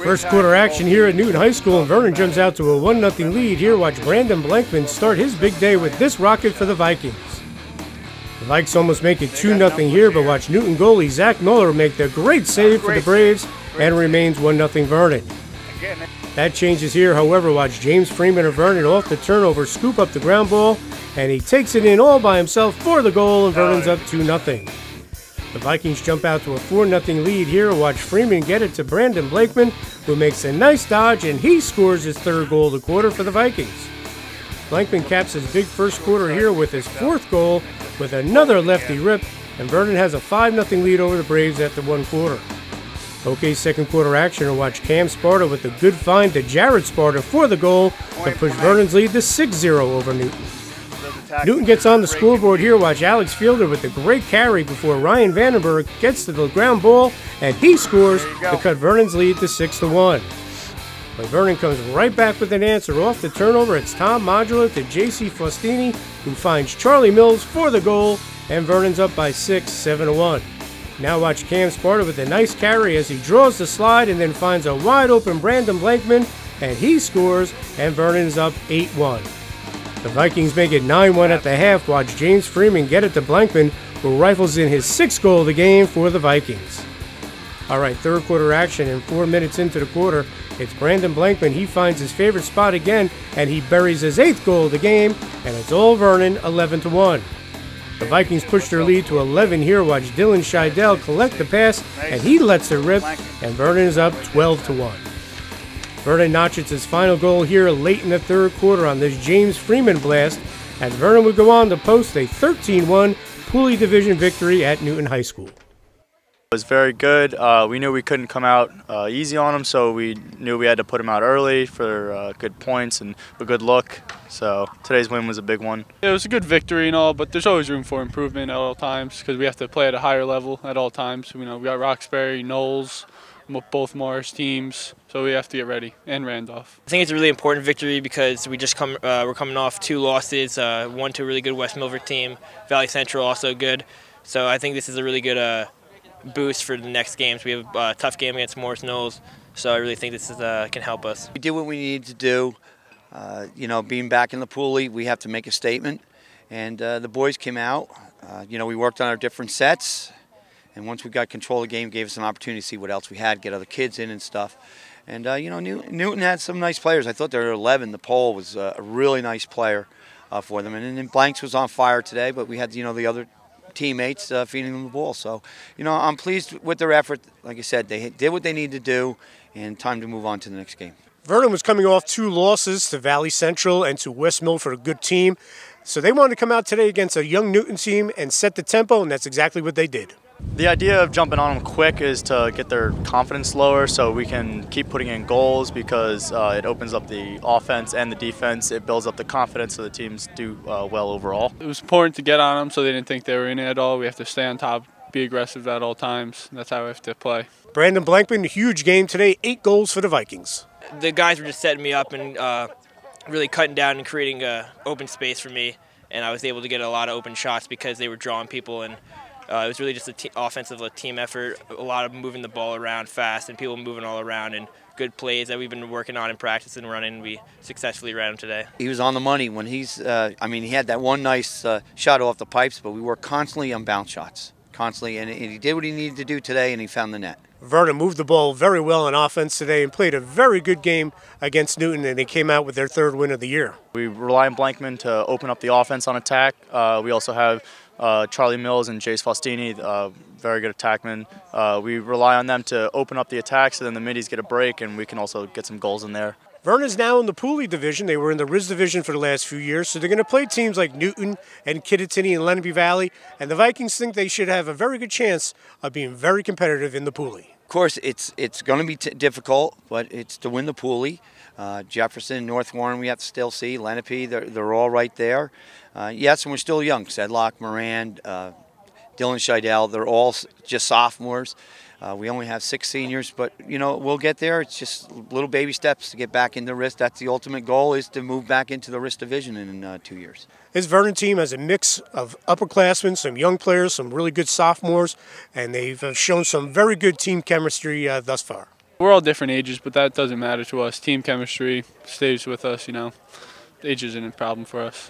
First quarter action here at Newton High School, and Vernon jumps out to a 1-0 lead. Here, watch Brandon Blankman start his big day with this rocket for the Vikings. The Vikes almost make it 2-0 here, but watch Newton goalie Zach Muller make the great save for the Braves, and remains 1-0 Vernon. That changes here, however, watch James Freeman of Vernon off the turnover scoop up the ground ball, and he takes it in all by himself for the goal, and Vernon's up 2-0. The Vikings jump out to a 4-0 lead here. Watch Freeman get it to Brandon Blankman, who makes a nice dodge, and he scores his third goal of the quarter for the Vikings. Blankman caps his big first quarter here with his fourth goal with another lefty rip, and Vernon has a 5-0 lead over the Braves after one quarter. Okay, second quarter action, and watch Cam Sparta with a good find to Jared Sparta for the goal to push Vernon's lead to 6-0 over Newton. Newton gets on the scoreboard here. Watch Alex Fielder with the great carry before Ryan Vandenberg gets to the ground ball, and he scores to cut Vernon's lead to 6-1. But Vernon comes right back with an answer off the turnover. It's Tom Modula to J.C. Faustini, who finds Charlie Mills for the goal, and Vernon's up by 6, 7-1. Now watch Cam Sparta with a nice carry as he draws the slide and then finds a wide open Brandon Blankman, and he scores, and Vernon is up 8-1. The Vikings make it 9-1 at the half. Watch James Freeman get it to Blankman, who rifles in his sixth goal of the game for the Vikings. All right, third quarter action, and 4 minutes into the quarter, it's Brandon Blankman. He finds his favorite spot again, and he buries his eighth goal of the game, and it's all Vernon, 11-1. The Vikings push their lead to 11 here. Watch Dylan Scheidel collect the pass, and he lets it rip, and Vernon is up 12-1. Vernon notches his final goal here late in the third quarter on this James Freeman blast, as Vernon would go on to post a 13-1 Pooley Division victory at Newton High School. It was very good. We knew we couldn't come out easy on them, so we knew we had to put them out early for good points and a good look. So today's win was a big one. It was a good victory and all, but there's always room for improvement at all times because we have to play at a higher level at all times. You know, we got Roxbury, Knowles, both Morris teams, so we have to get ready, and Randolph. I think it's a really important victory because we're coming off 2 losses, one to a really good West Milford team, Valley Central also good. So I think this is a really good boost for the next games. We have a tough game against Morris Knowles, so I really think this can help us. We did what we needed to do. You know, being back in the Pooley, we have to make a statement, and the boys came out. You know, we worked on our different sets. And once we got control of the game, it gave us an opportunity to see what else we had, get other kids in and stuff. And, you know, Newton had some nice players. I thought they were 11. The Pole was a really nice player for them. And then Blanks was on fire today, but we had, you know, the other teammates feeding them the ball. So, you know, I'm pleased with their effort. Like I said, they did what they needed to do, and time to move on to the next game. Vernon was coming off 2 losses to Valley Central and to West Milford, a good team. So they wanted to come out today against a young Newton team and set the tempo, and that's exactly what they did. The idea of jumping on them quick is to get their confidence lower so we can keep putting in goals because it opens up the offense and the defense. It builds up the confidence so the teams do well overall. It was important to get on them so they didn't think they were in it at all. We have to stay on top, be aggressive at all times. That's how we have to play. Brandon Blankman, huge game today, 8 goals for the Vikings. The guys were just setting me up and really cutting down and creating open space for me, and I was able to get a lot of open shots because they were drawing people, and it was really just an offensive team effort, a lot of moving the ball around fast and people moving all around, and good plays that we've been working on in practice and running. We successfully ran them today. He was on the money when he's, I mean, he had that one nice shot off the pipes, but we worked constantly on bounce shots, constantly, and he did what he needed to do today, and he found the net. Vernon moved the ball very well on offense today and played a very good game against Newton, and they came out with their 3rd win of the year. We rely on Blankman to open up the offense on attack. We also have Charlie Mills and Jace Faustini, very good attackmen. We rely on them to open up the attack so then the middies get a break and we can also get some goals in there. Vernon's now in the Pooley Division. They were in the Riz Division for the last few years, so they're going to play teams like Newton and Kittatinny and Lenape Valley, and the Vikings think they should have a very good chance of being very competitive in the Pooley. Of course, it's going to be difficult, but it's to win the Pooley. Jefferson, North Warren, we have to still see. Lenape, they're all right there. Yes, and we're still young. Sedlock, Moran, Dylan Scheidel, they're all just sophomores. We only have 6 seniors, but, you know, we'll get there. It's just little baby steps to get back in the RIS. That's the ultimate goal, is to move back into the RIS division in 2 years. This Vernon team has a mix of upperclassmen, some young players, some really good sophomores, and they've shown some very good team chemistry thus far. We're all different ages, but that doesn't matter to us. Team chemistry stays with us, you know. Age isn't a problem for us.